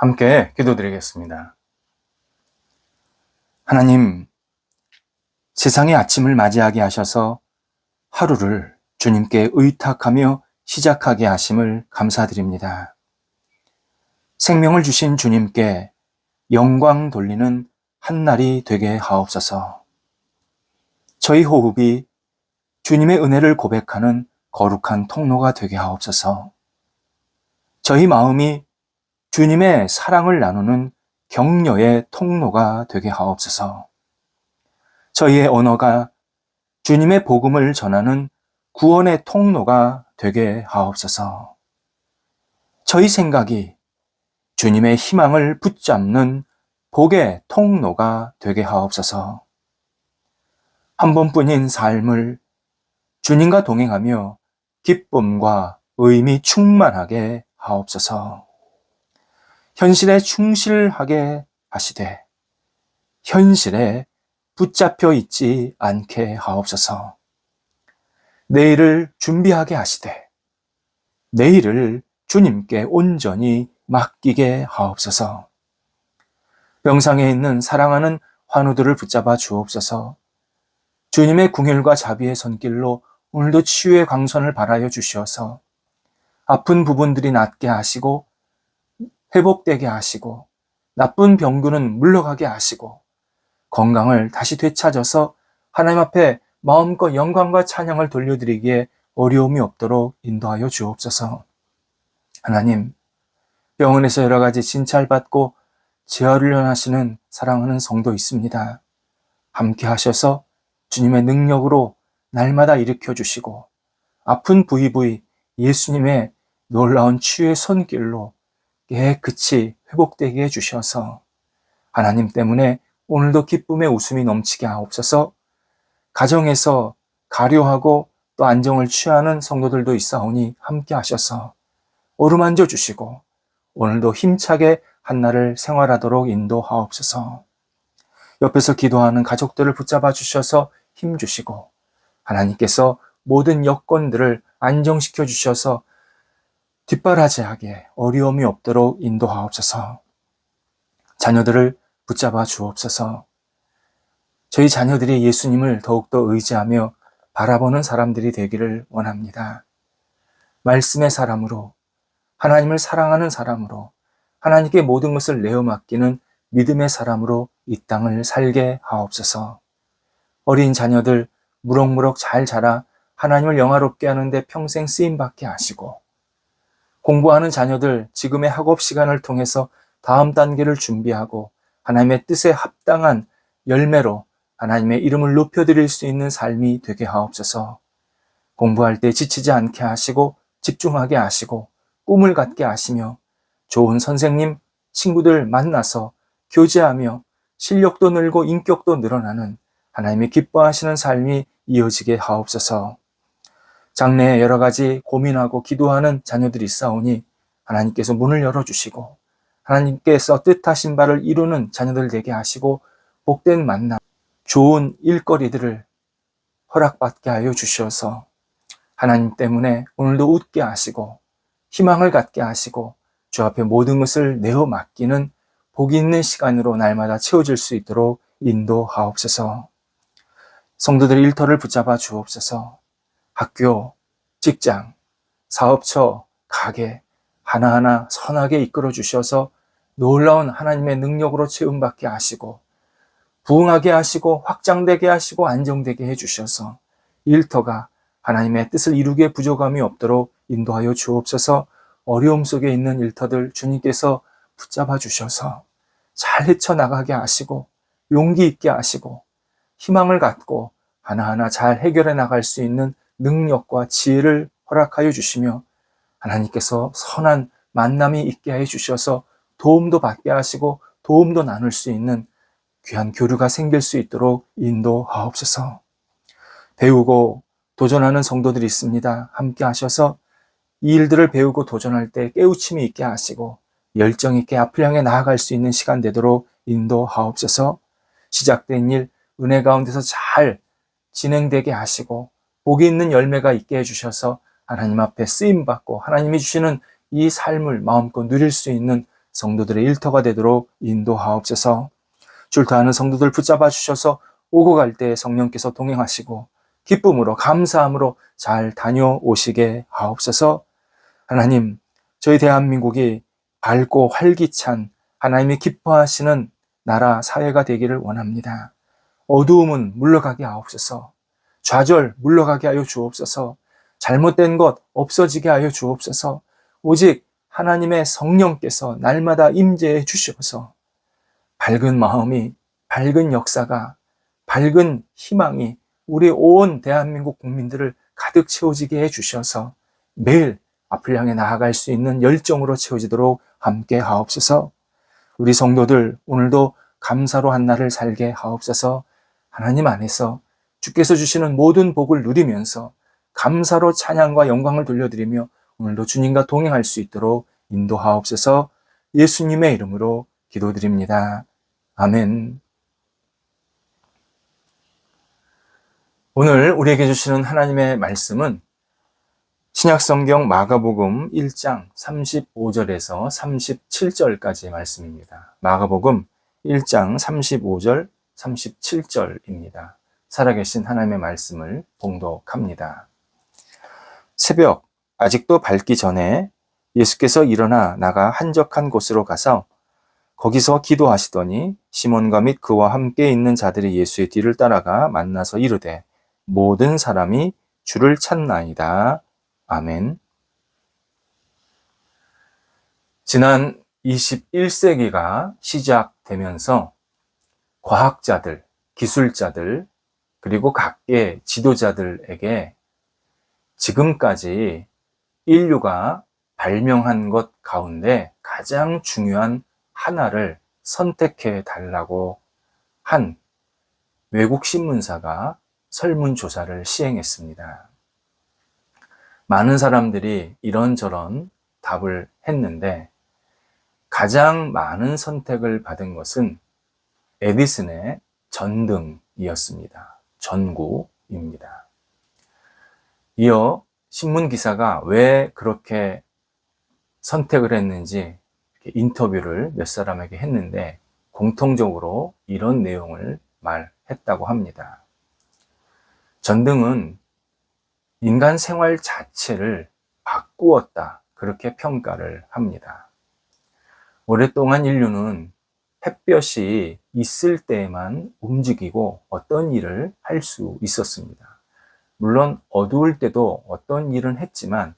함께 기도드리겠습니다. 하나님, 세상의 아침을 맞이하게 하셔서 하루를 주님께 의탁하며 시작하게 하심을 감사드립니다. 생명을 주신 주님께 영광 돌리는 한 날이 되게 하옵소서. 저희 호흡이 주님의 은혜를 고백하는 거룩한 통로가 되게 하옵소서. 저희 마음이 주님의 사랑을 나누는 격려의 통로가 되게 하옵소서. 저희의 언어가 주님의 복음을 전하는 구원의 통로가 되게 하옵소서. 저희 생각이 주님의 희망을 붙잡는 복의 통로가 되게 하옵소서. 한 번뿐인 삶을 주님과 동행하며 기쁨과 의미 충만하게 하옵소서. 현실에 충실하게 하시되 현실에 붙잡혀 있지 않게 하옵소서. 내일을 준비하게 하시되 내일을 주님께 온전히 맡기게 하옵소서. 병상에 있는 사랑하는 환우들을 붙잡아 주옵소서. 주님의 궁율과 자비의 손길로 오늘도 치유의 광선을 발하여 주시어서 아픈 부분들이 낫게 하시고 회복되게 하시고 나쁜 병균은 물러가게 하시고 건강을 다시 되찾아서 하나님 앞에 마음껏 영광과 찬양을 돌려드리기에 어려움이 없도록 인도하여 주옵소서. 하나님, 병원에서 여러 가지 진찰받고 재활훈련하시는 사랑하는 성도 있습니다. 함께 하셔서 주님의 능력으로 날마다 일으켜 주시고 아픈 부위 예수님의 놀라운 치유의 손길로 깨끗이 회복되게 해주셔서 하나님 때문에 오늘도 기쁨의 웃음이 넘치게 하옵소서. 가정에서 가료하고 또 안정을 취하는 성도들도 있사오니 함께 하셔서 어루만져 주시고 오늘도 힘차게 한날을 생활하도록 인도하옵소서. 옆에서 기도하는 가족들을 붙잡아 주셔서 힘 주시고 하나님께서 모든 여건들을 안정시켜 주셔서 뒷바라지하게 어려움이 없도록 인도하옵소서. 자녀들을 붙잡아 주옵소서. 저희 자녀들이 예수님을 더욱더 의지하며 바라보는 사람들이 되기를 원합니다. 말씀의 사람으로, 하나님을 사랑하는 사람으로, 하나님께 모든 것을 내어 맡기는 믿음의 사람으로 이 땅을 살게 하옵소서. 어린 자녀들 무럭무럭 잘 자라 하나님을 영화롭게 하는데 평생 쓰임받게 하시고 공부하는 자녀들 지금의 학업 시간을 통해서 다음 단계를 준비하고 하나님의 뜻에 합당한 열매로 하나님의 이름을 높여드릴 수 있는 삶이 되게 하옵소서. 공부할 때 지치지 않게 하시고 집중하게 하시고 꿈을 갖게 하시며 좋은 선생님, 친구들 만나서 교제하며 실력도 늘고 인격도 늘어나는 하나님이 기뻐하시는 삶이 이어지게 하옵소서. 장래에 여러 가지 고민하고 기도하는 자녀들이 있사오니 하나님께서 문을 열어주시고 하나님께서 뜻하신 바를 이루는 자녀들 되게 하시고 복된 만남, 좋은 일거리들을 허락받게 하여 주셔서 하나님 때문에 오늘도 웃게 하시고 희망을 갖게 하시고 주 앞에 모든 것을 내어 맡기는 복이 있는 시간으로 날마다 채워질 수 있도록 인도하옵소서. 성도들의 일터를 붙잡아 주옵소서. 학교, 직장, 사업처, 가게 하나하나 선하게 이끌어 주셔서 놀라운 하나님의 능력으로 채움받게 하시고 부흥하게 하시고 확장되게 하시고 안정되게 해주셔서 일터가 하나님의 뜻을 이루기에 부족함이 없도록 인도하여 주옵소서. 어려움 속에 있는 일터들 주님께서 붙잡아 주셔서 잘 헤쳐나가게 하시고 용기 있게 하시고 희망을 갖고 하나하나 잘 해결해 나갈 수 있는 능력과 지혜를 허락하여 주시며 하나님께서 선한 만남이 있게 해 주셔서 도움도 받게 하시고 도움도 나눌 수 있는 귀한 교류가 생길 수 있도록 인도하옵소서. 배우고 도전하는 성도들이 있습니다. 함께 하셔서 이 일들을 배우고 도전할 때 깨우침이 있게 하시고 열정 있게 앞을 향해 나아갈 수 있는 시간 되도록 인도하옵소서. 시작된 일 은혜 가운데서 잘 진행되게 하시고 복이 있는 열매가 있게 해주셔서 하나님 앞에 쓰임받고 하나님이 주시는 이 삶을 마음껏 누릴 수 있는 성도들의 일터가 되도록 인도하옵소서. 출타하는 성도들 붙잡아 주셔서 오고 갈 때 성령께서 동행하시고 기쁨으로 감사함으로 잘 다녀오시게 하옵소서. 하나님, 저희 대한민국이 밝고 활기찬 하나님이 기뻐하시는 나라 사회가 되기를 원합니다. 어두움은 물러가게 하옵소서. 좌절 물러가게 하여 주옵소서. 잘못된 것 없어지게 하여 주옵소서. 오직 하나님의 성령께서 날마다 임재해 주셔서 밝은 마음이, 밝은 역사가, 밝은 희망이 우리 온 대한민국 국민들을 가득 채워지게 해주셔서 매일 앞을 향해 나아갈 수 있는 열정으로 채워지도록 함께 하옵소서. 우리 성도들 오늘도 감사로 한 날을 살게 하옵소서. 하나님 안에서 주께서 주시는 모든 복을 누리면서 감사로 찬양과 영광을 돌려드리며 오늘도 주님과 동행할 수 있도록 인도하옵소서. 예수님의 이름으로 기도드립니다. 아멘. 오늘 우리에게 주시는 하나님의 말씀은 신약성경 마가복음 1장 35절에서 37절까지의 말씀입니다. 마가복음 1장 35절, 37절입니다. 살아계신 하나님의 말씀을 봉독합니다. 새벽, 아직도 밝기 전에 예수께서 일어나 나가 한적한 곳으로 가서 거기서 기도하시더니 시몬과 및 그와 함께 있는 자들이 예수의 뒤를 따라가 만나서 이르되 모든 사람이 주를 찾나이다. 아멘. 지난 21세기가 시작되면서 과학자들, 기술자들, 그리고 각계 지도자들에게 지금까지 인류가 발명한 것 가운데 가장 중요한 하나를 선택해 달라고 한 외국 신문사가 설문조사를 시행했습니다. 많은 사람들이 이런저런 답을 했는데 가장 많은 선택을 받은 것은 에디슨의 전등이었습니다. 전구입니다. 이어 신문기사가 왜 그렇게 선택을 했는지 인터뷰를 몇 사람에게 했는데 공통적으로 이런 내용을 말했다고 합니다. 전등은 인간 생활 자체를 바꾸었다, 그렇게 평가를 합니다. 오랫동안 인류는 햇볕이 있을 때에만 움직이고 어떤 일을 할 수 있었습니다. 물론 어두울 때도 어떤 일은 했지만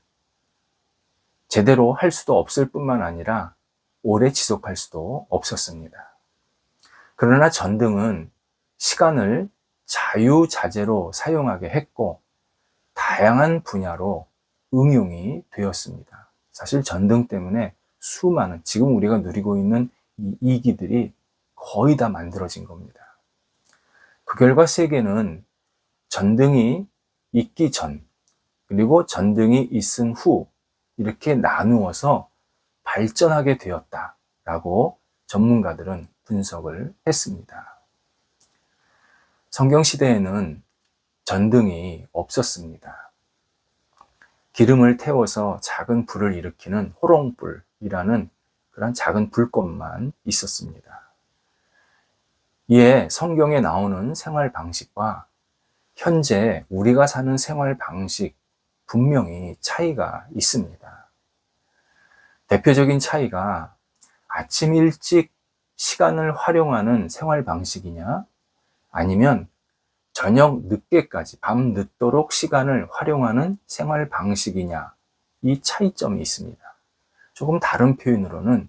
제대로 할 수도 없을 뿐만 아니라 오래 지속할 수도 없었습니다. 그러나 전등은 시간을 자유자재로 사용하게 했고 다양한 분야로 응용이 되었습니다. 사실 전등 때문에 수많은 지금 우리가 누리고 있는 이 이기들이 거의 다 만들어진 겁니다. 그 결과 세계는 전등이 있기 전 그리고 전등이 있은 후 이렇게 나누어서 발전하게 되었다라고 전문가들은 분석을 했습니다. 성경시대에는 전등이 없었습니다. 기름을 태워서 작은 불을 일으키는 호롱불이라는 그런 작은 불꽃만 있었습니다. 이에 성경에 나오는 생활 방식과 현재 우리가 사는 생활 방식 분명히 차이가 있습니다. 대표적인 차이가 아침 일찍 시간을 활용하는 생활 방식이냐 아니면 저녁 늦게까지 밤 늦도록 시간을 활용하는 생활 방식이냐 이 차이점이 있습니다. 조금 다른 표현으로는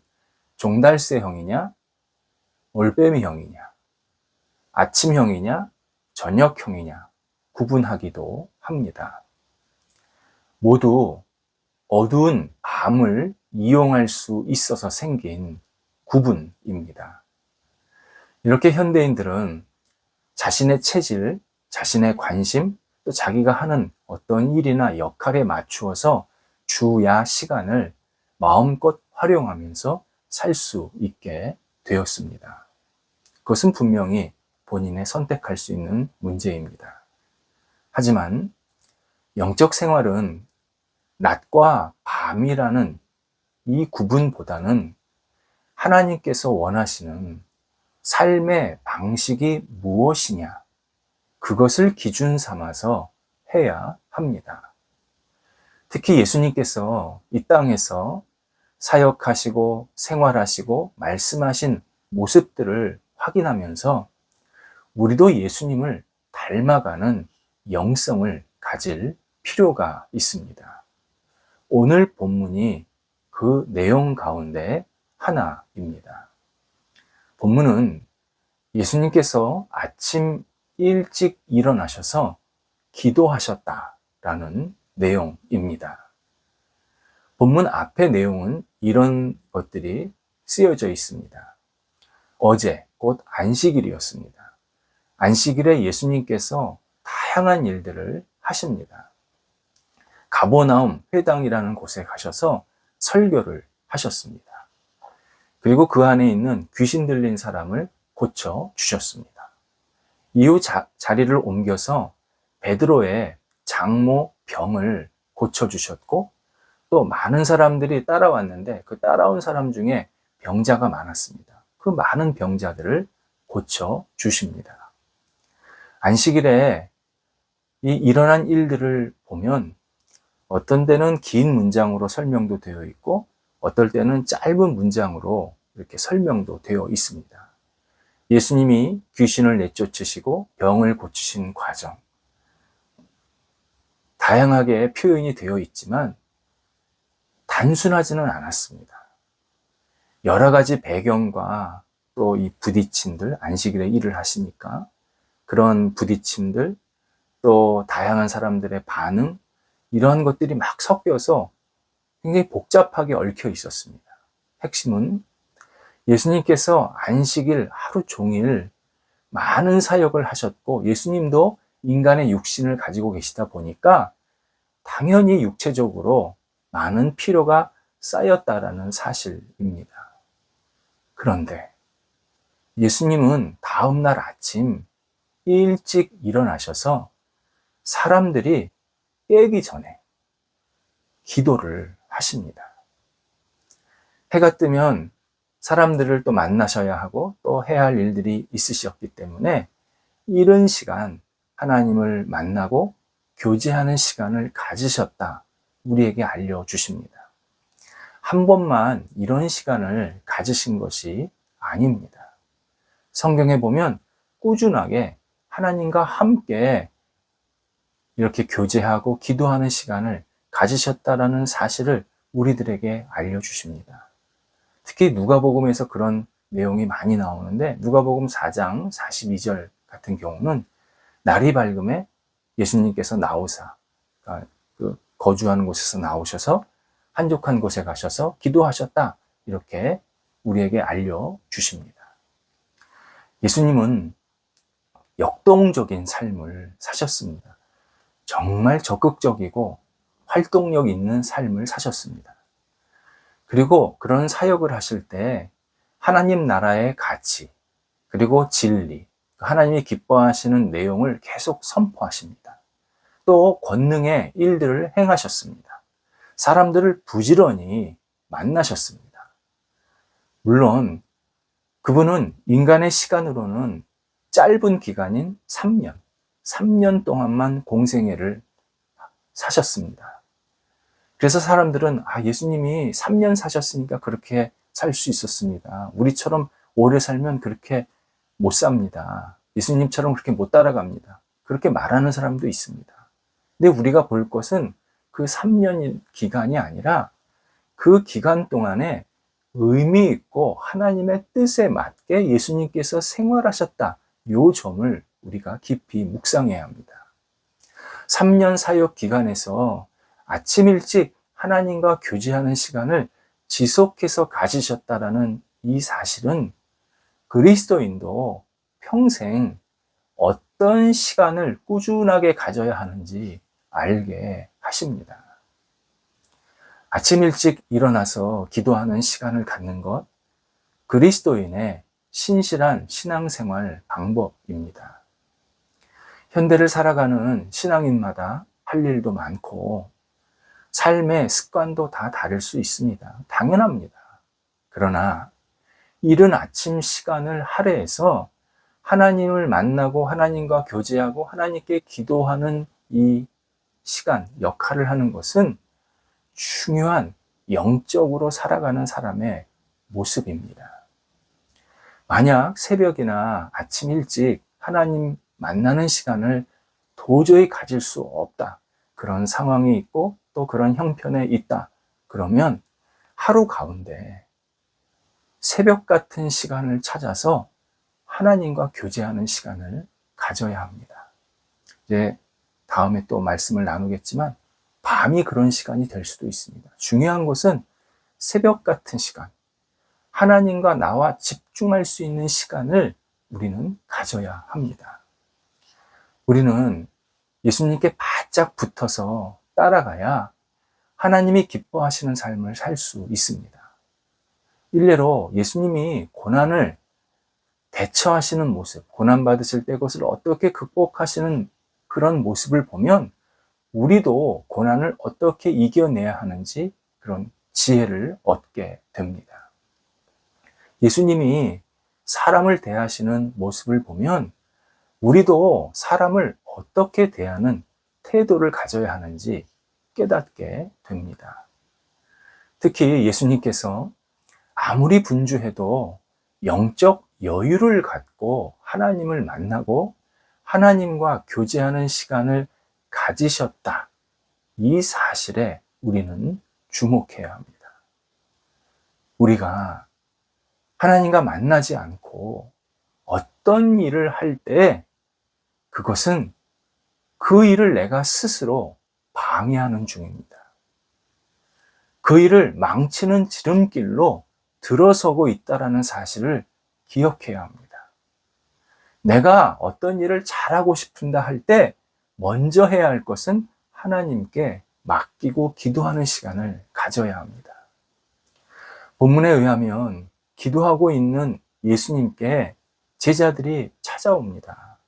종달새형이냐 올빼미형이냐 아침형이냐 저녁형이냐 구분하기도 합니다. 모두 어두운 밤을 이용할 수 있어서 생긴 구분입니다. 이렇게 현대인들은 자신의 체질, 자신의 관심, 또 자기가 하는 어떤 일이나 역할에 맞추어서 주야 시간을 마음껏 활용하면서 살 수 있게 되었습니다. 그것은 분명히 본인의 선택할 수 있는 문제입니다. 하지만 영적 생활은 낮과 밤이라는 이 구분보다는 하나님께서 원하시는 삶의 방식이 무엇이냐, 그것을 기준 삼아서 해야 합니다. 특히 예수님께서 이 땅에서 사역하시고 생활하시고 말씀하신 모습들을 확인하면서 우리도 예수님을 닮아가는 영성을 가질 필요가 있습니다. 오늘 본문이 그 내용 가운데 하나입니다. 본문은 예수님께서 아침 일찍 일어나셔서 기도하셨다라는 내용입니다. 본문 앞의 내용은 이런 것들이 쓰여져 있습니다. 어제 곧 안식일이었습니다. 안식일에 예수님께서 다양한 일들을 하십니다. 가버나움 회당이라는 곳에 가셔서 설교를 하셨습니다. 그리고 그 안에 있는 귀신 들린 사람을 고쳐 주셨습니다. 이후 자리를 옮겨서 베드로의 장모 병을 고쳐 주셨고, 또 많은 사람들이 따라왔는데 그 따라온 사람 중에 병자가 많았습니다. 그 많은 병자들을 고쳐 주십니다. 안식일에 이 일어난 일들을 보면 어떤 때는 긴 문장으로 설명도 되어 있고, 어떨 때는 짧은 문장으로 이렇게 설명도 되어 있습니다. 예수님이 귀신을 내쫓으시고 병을 고치신 과정, 다양하게 표현이 되어 있지만 단순하지는 않았습니다. 여러 가지 배경과 또 이 부딪힘들, 안식일에 일을 하시니까 그런 부딪힘들, 또 다양한 사람들의 반응, 이런 것들이 막 섞여서 굉장히 복잡하게 얽혀 있었습니다. 핵심은 예수님께서 안식일 하루 종일 많은 사역을 하셨고, 예수님도 인간의 육신을 가지고 계시다 보니까 당연히 육체적으로 많은 피로가 쌓였다라는 사실입니다. 그런데 예수님은 다음날 아침 일찍 일어나셔서 사람들이 깨기 전에 기도를 하십니다. 해가 뜨면 사람들을 또 만나셔야 하고 또 해야 할 일들이 있으셨기 때문에 이른 시간 하나님을 만나고 교제하는 시간을 가지셨다, 우리에게 알려주십니다. 한 번만 이런 시간을 가지신 것이 아닙니다. 성경에 보면 꾸준하게 하나님과 함께 이렇게 교제하고 기도하는 시간을 가지셨다라는 사실을 우리들에게 알려주십니다. 특히 누가복음에서 그런 내용이 많이 나오는데, 누가복음 4장 42절 같은 경우는 날이 밝음에 예수님께서 나오사, 그 거주하는 곳에서 나오셔서 한적한 곳에 가셔서 기도하셨다, 이렇게 우리에게 알려주십니다. 예수님은 역동적인 삶을 사셨습니다. 정말 적극적이고 활동력 있는 삶을 사셨습니다. 그리고 그런 사역을 하실 때 하나님 나라의 가치, 그리고 진리, 하나님이 기뻐하시는 내용을 계속 선포하십니다. 또 권능의 일들을 행하셨습니다. 사람들을 부지런히 만나셨습니다. 물론 그분은 인간의 시간으로는 짧은 기간인 3년 동안만 공생애를 사셨습니다. 그래서 사람들은 예수님이 3년 사셨으니까 그렇게 살 수 있었습니다. 우리처럼 오래 살면 그렇게 못 삽니다. 예수님처럼 그렇게 못 따라갑니다. 그렇게 말하는 사람도 있습니다. 근데 우리가 볼 것은 그 3년 기간이 아니라 그 기간 동안에 의미 있고 하나님의 뜻에 맞게 예수님께서 생활하셨다, 이 점을 우리가 깊이 묵상해야 합니다. 3년 사역 기간에서 아침 일찍 하나님과 교제하는 시간을 지속해서 가지셨다라는 이 사실은 그리스도인도 평생 어떤 시간을 꾸준하게 가져야 하는지 알게 하십니다. 아침 일찍 일어나서 기도하는 시간을 갖는 것, 그리스도인의 신실한 신앙생활 방법입니다. 현대를 살아가는 신앙인마다 할 일도 많고 삶의 습관도 다 다를 수 있습니다. 당연합니다. 그러나 이른 아침 시간을 할애해서 하나님을 만나고 하나님과 교제하고 하나님께 기도하는 이 시간, 역할을 하는 것은 중요한 영적으로 살아가는 사람의 모습입니다. 만약 새벽이나 아침 일찍 하나님 만나는 시간을 도저히 가질 수 없다, 그런 상황이 있고 또 그런 형편에 있다, 그러면 하루 가운데 새벽 같은 시간을 찾아서 하나님과 교제하는 시간을 가져야 합니다. 이제 다음에 또 말씀을 나누겠지만 밤이 그런 시간이 될 수도 있습니다. 중요한 것은 새벽 같은 시간, 하나님과 나와 집중할 수 있는 시간을 우리는 가져야 합니다. 우리는 예수님께 바짝 붙어서 따라가야 하나님이 기뻐하시는 삶을 살 수 있습니다. 일례로 예수님이 고난을 대처하시는 모습, 고난받으실 때 그것을 어떻게 극복하시는 그런 모습을 보면 우리도 고난을 어떻게 이겨내야 하는지 그런 지혜를 얻게 됩니다. 예수님이 사람을 대하시는 모습을 보면 우리도 사람을 어떻게 대하는 태도를 가져야 하는지 깨닫게 됩니다. 특히 예수님께서 아무리 분주해도 영적 여유를 갖고 하나님을 만나고 하나님과 교제하는 시간을 가지셨다. 이 사실에 우리는 주목해야 합니다. 우리가 하나님과 만나지 않고 어떤 일을 할 때 그것은 그 일을 내가 스스로 방해하는 중입니다. 그 일을 망치는 지름길로 들어서고 있다는 사실을 기억해야 합니다. 내가 어떤 일을 잘하고 싶은다 할 때 먼저 해야 할 것은 하나님께 맡기고 기도하는 시간을 가져야 합니다. 본문에 의하면 기도하고 있는 예수님께 제자들이 찾아옵니다.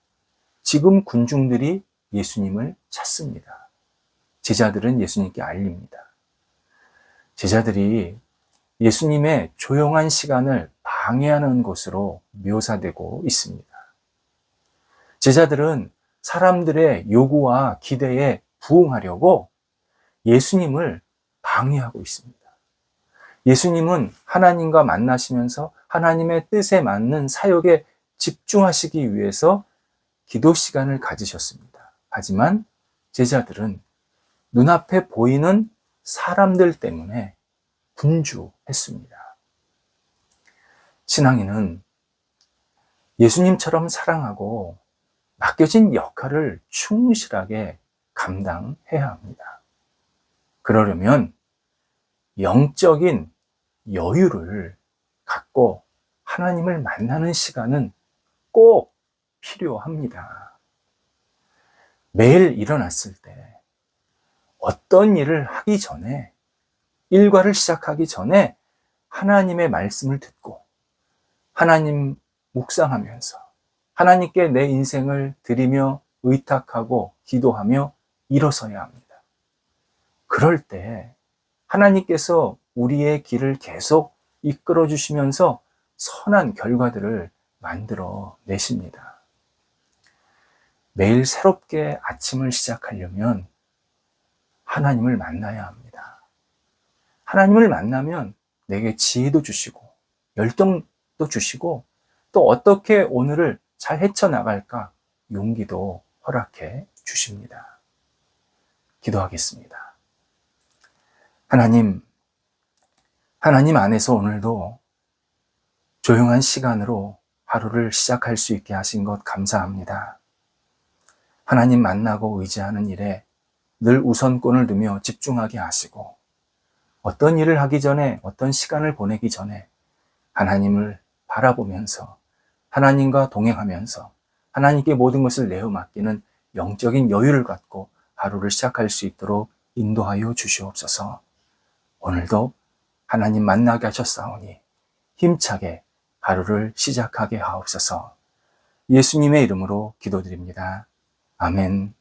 지금 군중들이 예수님을 찾습니다. 제자들은 예수님께 알립니다. 제자들이 예수님의 조용한 시간을 방해하는 것으로 묘사되고 있습니다. 제자들은 사람들의 요구와 기대에 부응하려고 예수님을 방해하고 있습니다. 예수님은 하나님과 만나시면서 하나님의 뜻에 맞는 사역에 집중하시기 위해서 기도 시간을 가지셨습니다. 하지만 제자들은 눈앞에 보이는 사람들 때문에 분주했습니다. 신앙인은 예수님처럼 사랑하고 맡겨진 역할을 충실하게 감당해야 합니다. 그러려면 영적인 여유를 갖고 하나님을 만나는 시간은 꼭 필요합니다. 매일 일어났을 때 어떤 일을 하기 전에, 일과를 시작하기 전에 하나님의 말씀을 듣고 하나님 묵상하면서 하나님께 내 인생을 드리며 의탁하고 기도하며 일어서야 합니다. 그럴 때 하나님께서 우리의 길을 계속 이끌어 주시면서 선한 결과들을 만들어 내십니다. 매일 새롭게 아침을 시작하려면 하나님을 만나야 합니다. 하나님을 만나면 내게 지혜도 주시고 열정도 주시고 또 어떻게 오늘을 잘 헤쳐나갈까 용기도 허락해 주십니다. 기도하겠습니다. 하나님 안에서 오늘도 조용한 시간으로 하루를 시작할 수 있게 하신 것 감사합니다. 하나님 만나고 의지하는 일에 늘 우선권을 두며 집중하게 하시고 어떤 일을 하기 전에, 어떤 시간을 보내기 전에 하나님을 바라보면서 하나님과 동행하면서 하나님께 모든 것을 내어 맡기는 영적인 여유를 갖고 하루를 시작할 수 있도록 인도하여 주시옵소서. 오늘도 하나님 만나게 하셨사오니 힘차게 하루를 시작하게 하옵소서. 예수님의 이름으로 기도드립니다. 아멘.